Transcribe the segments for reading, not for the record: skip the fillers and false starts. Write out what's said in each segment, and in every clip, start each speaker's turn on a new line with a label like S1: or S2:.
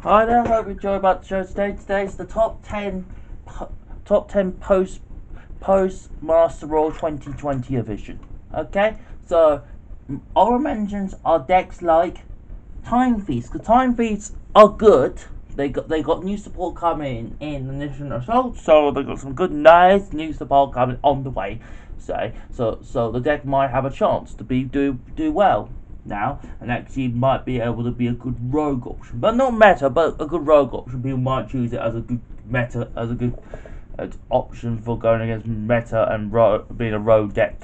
S1: Hi there, hope you enjoy about the show today. Today's the top 10 post Master Roll 2020 edition. Okay, so our mentions are decks like Time Feast, because Time Feasts are good. They got new support coming in the Nation Assault, so they got some good nice new support coming on the way. So the deck might have a chance to do well now, and actually might be able to be a good rogue option, but not meta, but a good rogue option. People might choose it as a good meta, as a good option for going against meta and being a rogue deck.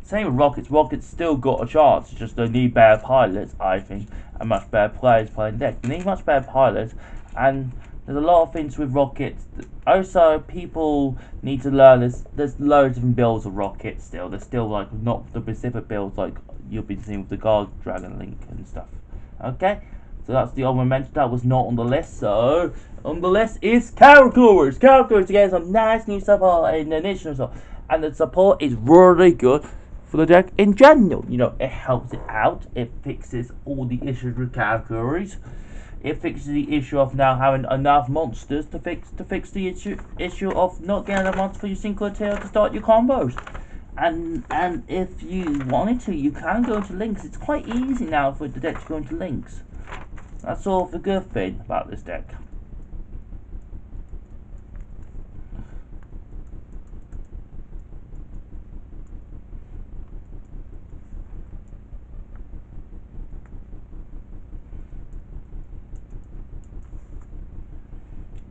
S1: Same with Rockets. Rockets still got a chance. It's just they need better pilots, I think, and much better players playing deck. They need much better pilots, and there's a lot of things with Rockets. Also, people need to learn this. There's loads of different builds of Rockets still. There's still like not the specific builds like you've been seeing with the Guard Dragon Link and stuff. Okay, so that's the honorable mention. That was not on the list. So on the list is Characters. Characters again, some nice new support in the initial, and the support is really good for the deck in general. You know, it helps it out. It fixes all the issues with categories. It fixes the issue of now having enough monsters to fix the issue of not getting enough monsters for your single tail to start your combos. And if you wanted to, you can go into links. It's quite easy now for the deck to go into links. That's all the good thing about this deck.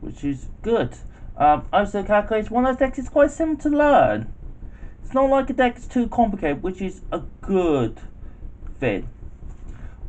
S1: Which is good. Also, calculates one of those decks is quite simple to learn. It's not like a deck that's too complicated, which is a good thing.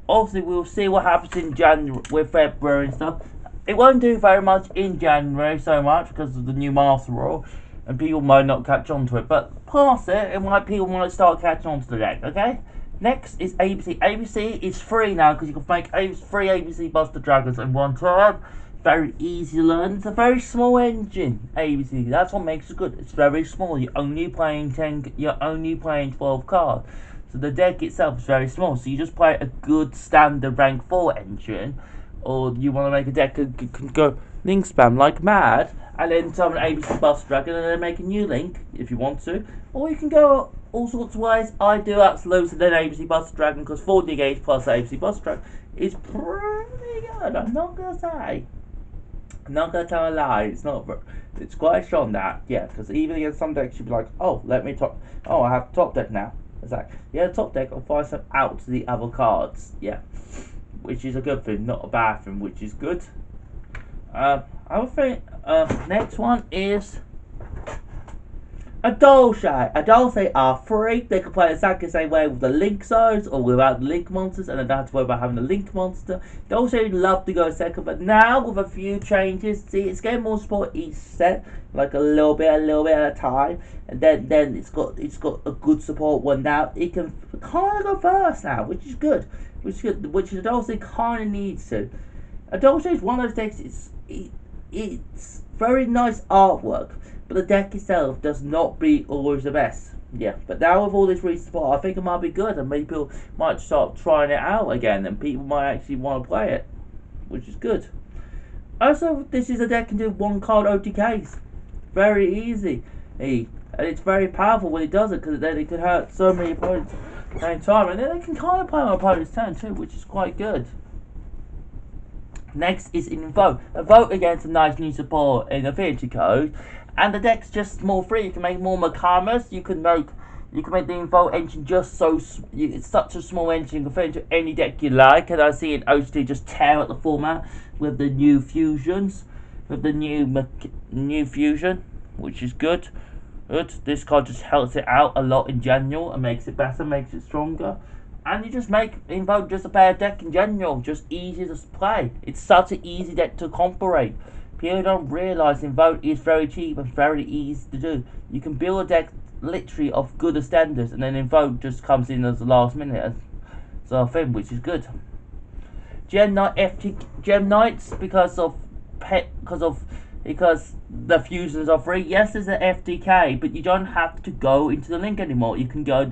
S1: Obviously, we'll see what happens in January with February and stuff. It won't do very much in January so much because of the new Master Rule, and people might not catch on to it. But past it, people might start catching on to the deck. Okay. Next is ABC. ABC is free now because you can make 3 ABC Buster Dragons in one turn. Very easy to learn. It's a very small engine, ABC. That's what makes it good. It's very small. You're only playing 12 cards. So the deck itself is very small. So you just play a good standard rank 4 engine, or you want to make a deck that can go link spam like mad, and then summon ABC Buster Dragon and then make a new link if you want to. Or you can go all sorts of ways. I do absolutely then ABC Buster Dragon because 40 gauge plus ABC Buster Dragon is pretty good. I'm not gonna say. I'm not gonna tell a lie. It's quite strong that, yeah. Because even against some decks, you'd be like, oh, let me top. Oh, I have top deck now. It's like, yeah, top deck. I'll find some out to the other cards. Yeah, which is a good thing, not a bad thing. Which is good. I would think. Next one is a Dulce. A Dulce are free. They can play exactly the same way with the link zones or without the link monsters, and they don't have to worry about having a link monster. Dulce love to go second, but now with a few changes, see, it's getting more support each set, like a little bit at a time, and then it's got a good support one now. It can kind of go first now, which is good. Which a Dulce kind of needs to. A Dulce is one of those decks. It's very nice artwork, but the deck itself does not be always the best. Yeah, but now with all this recent support, I think it might be good, and maybe people might start trying it out again, and people might actually want to play it, which is good. Also, this is a deck that can do 1 card OTKs. Very easy. And it's very powerful when it does it, because then it can hurt so many opponents at the same time, and then it can kind of play on opponent's turn too, which is quite good. Next is Invoke. Invoke against a nice new support in Affinity Code, and the deck's just more free. You can make more Makamas. You can make the Invoke engine just so it's such a small engine. You can fit into any deck you like, and I see it OT just tear up the format with the new fusions, with the new fusion, which is good. This card just helps it out a lot in general and makes it better, makes it stronger. And you just make Invoke just a better deck in general, just easy to play. It's such an easy deck to comparate. People don't realise Invoke is very cheap and very easy to do. You can build a deck literally of good standards, and then Invoke just comes in as the last minute as a thing, which is good. Gem Knights because the fusions are free. Yes, there's an FTK, but you don't have to go into the link anymore. You can go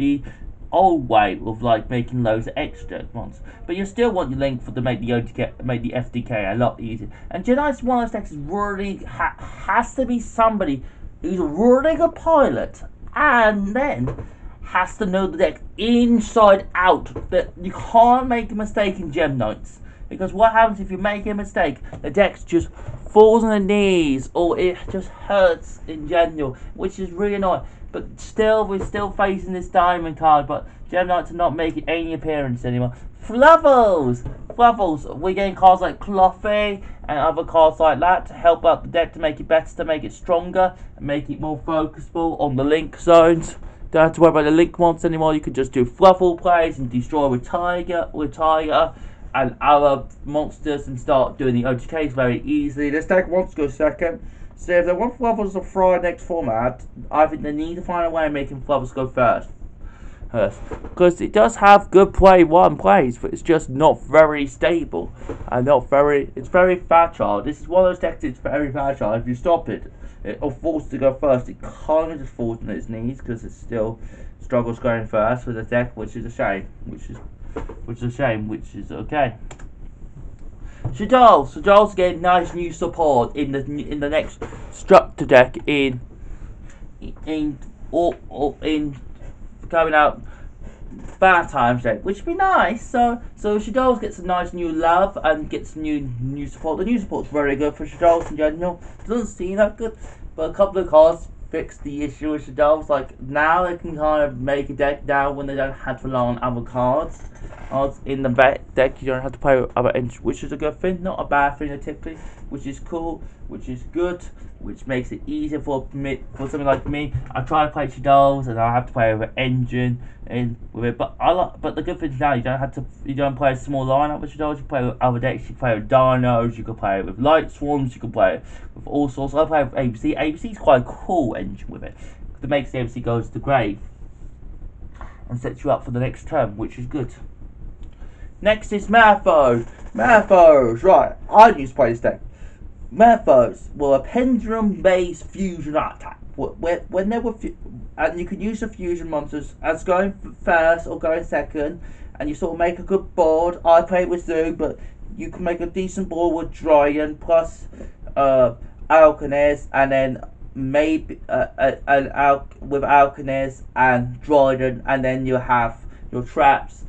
S1: old way of like making loads of extra ones, but you still want your link for to make the OTK, make the FDK a lot easier. And Jedi's one of those decks really has to be somebody who's a really good pilot, and then has to know the deck inside out. That you can't make a mistake in Gem Knights, because what happens if you make a mistake? The deck just falls on the knees, or it just hurts in general, which is really annoying. But still, we're still facing this diamond card, but Gem Knights are not making any appearance anymore. Fluffles! Fluffles! We're getting cards like Cloffy and other cards like that to help out the deck, to make it better, to make it stronger, and make it more focusable on the link zones. Don't have to worry about the link monsters anymore. You can just do Fluffle plays and destroy with Tiger, and other monsters, and start doing the OTKs very easily. This deck wants to go second. So if they want Fluffles to fly next format, I think they need to find a way of making Fluffles go first. Because it does have good plays, but it's just not very stable. And it's very fragile. This is one of those decks that's very fragile. If you stop it, or forced to go first, it kind of just falls on its knees, because it still struggles going first with a deck, which is a shame. Which is okay. Shadol's getting nice new support in the next structure deck in coming out Valentine's Day, which would be nice. So Shadol's gets some nice new love and gets some new support. The new support's very good for Shadol's in general. Doesn't seem that good, but a couple of cards fixed the issue with Shadol's. Like now they can kind of make a deck now when they don't have to rely on other cards. In the deck, you don't have to play with other entries, which is a good thing, not a bad thing typically, which is cool, which is good, which makes it easier for something like me. I try to play Shadows and I have to play with an engine with it, but the good thing is now you don't play a small lineup with Shadows. You play with other decks. You can play with Dinos, you can play with Light Swarms, you can play with all sorts. I play with ABC. ABC is quite a cool engine with it. It makes the ABC go to the grave and sets you up for the next turn, which is good. Next is Mathos. Right, I used to play this deck. Mathos were a pendulum-based fusion attack. When there were and you could use the fusion monsters as going first or going second, and you sort of make a good board. I played with Zoo, but you can make a decent board with Dragon plus Alchemist, and then maybe with Alchemist and Dryden, and then you have your traps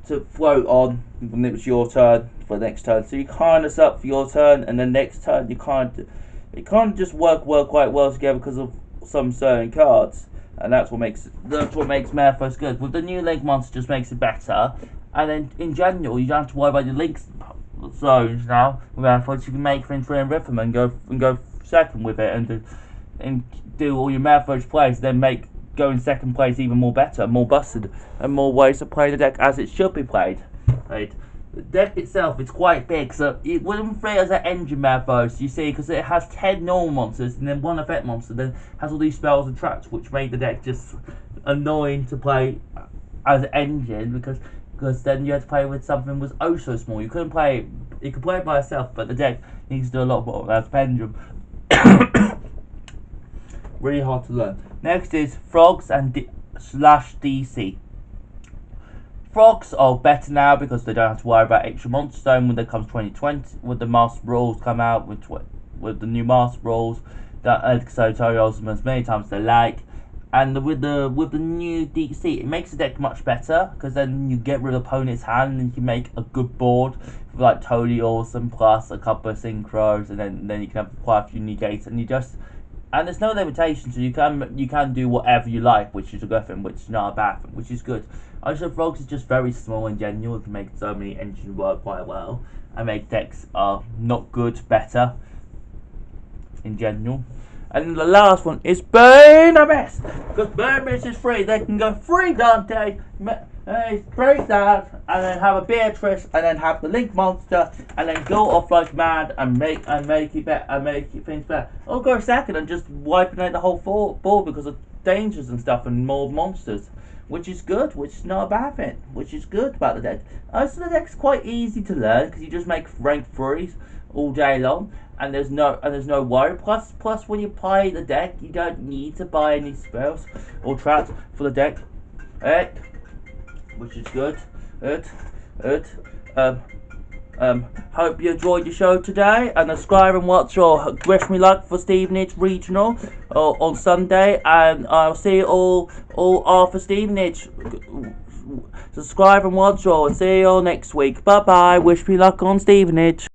S1: to float on when it was your turn for the next turn. So you kind of set up for your turn, and the next turn it kind of just work quite well together because of some certain cards, and that's what makes Mathos good. With the new link monster, just makes it better. And then in general, you don't have to worry about your link zones now. With Mathos, you can make things in rhythm and go second with it, and do all your Mathos plays, then make going second place even more better, more busted, and more ways to play the deck as it should be played. Right. The deck itself is quite big, so it wouldn't fit as an engine Mathos, you see, because it has 10 normal monsters and then one effect monster, then has all these spells and traps, which made the deck just annoying to play as an engine, because then you had to play with something that was oh so small. You could play it by itself, but the deck needs to do a lot more as Pendulum. Really hard to learn. Next is Frogs and DC. Frogs are better now because they don't have to worry about extra monster stone when it comes 2020, with the master rules come out with the new master rules that so tutorials as many times as they like, and with the new DC, it makes the deck much better because then you get rid of the opponent's hand and you can make a good board with like totally awesome plus a couple of synchros, and then you can have quite a few negates, and there's no limitation, so you can do whatever you like, which is a good thing, which is not a bad thing, which is good. Also, Frogs is just very small in general. It can make so many engines work quite well and make decks not good better in general. And the last one is Burn a Mess, because Burn a Mess is free. They can go free Dante, break that, and then have a Beatrice, and then have the Link monster, and then go off like mad and make it better, and make things better. Or go second and just wiping out the whole board because of dangers and stuff and more monsters, which is good, which is not a bad thing, which is good about the deck. Also, the deck's quite easy to learn because you just make rank 3s all day long, and there's no worry. Plus when you play the deck, you don't need to buy any spells or traps for the deck. Which is good. Um, Hope you enjoyed the show today, and subscribe and watch your wish me luck for Stevenage Regional on Sunday, and I'll see you all after Stevenage. Subscribe and watch all, and see you all next week. Bye bye. Wish me luck on Stevenage.